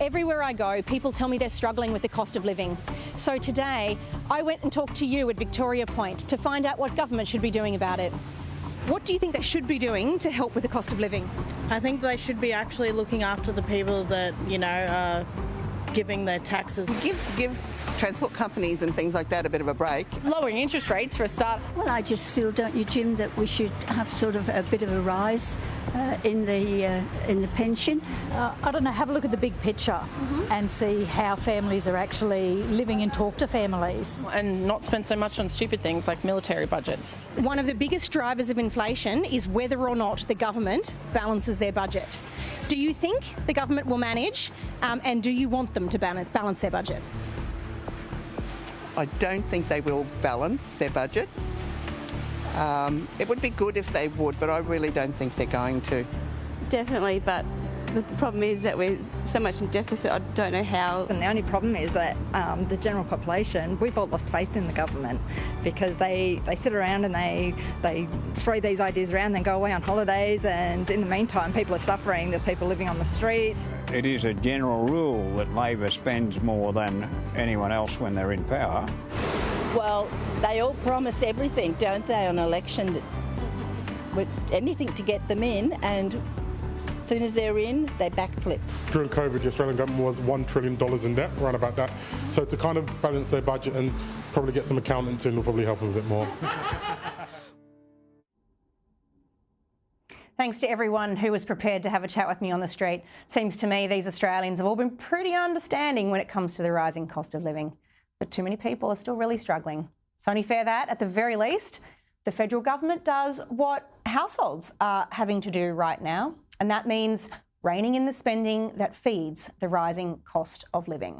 Everywhere I go, people tell me they're struggling with the cost of living. So today, I went and talked to you at Victoria Point to find out what government should be doing about it. What do you think they should be doing to help with the cost of living? I think they should be actually looking after the people that, are giving their taxes. Give transport companies and things like that a bit of a break. Lowering interest rates for a start. Well, I just feel, don't you, Jim, that we should have sort of a bit of a rise in the pension. I don't know, have a look at the big picture and see how families are actually living and talk to families. And not spend so much on stupid things like military budgets. One of the biggest drivers of inflation is whether or not the government balances their budget. Do you think the government will manage, and do you want them to balance their budget? I don't think they will balance their budget. It would be good if they would, but I really don't think they're going to. Definitely, but the problem is that we're so much in deficit, I don't know how. And the only problem is that the general population, we've all lost faith in the government because they sit around and they throw these ideas around, then go away on holidays, and in the meantime people are suffering. There's people living on the streets. It is a general rule that Labor spends more than anyone else when they're in power. Well, they all promise everything, don't they, on election, with anything to get them in, and as soon as they're in, they backflip. During COVID, the Australian government was $1 trillion in debt, around about that. So to kind of balance their budget and probably get some accountants in will probably help them a bit more. Thanks to everyone who was prepared to have a chat with me on the street. Seems to me these Australians have all been pretty understanding when it comes to the rising cost of living. But too many people are still really struggling. It's only fair that, at the very least, the federal government does what households are having to do right now, and that means reining in the spending that feeds the rising cost of living.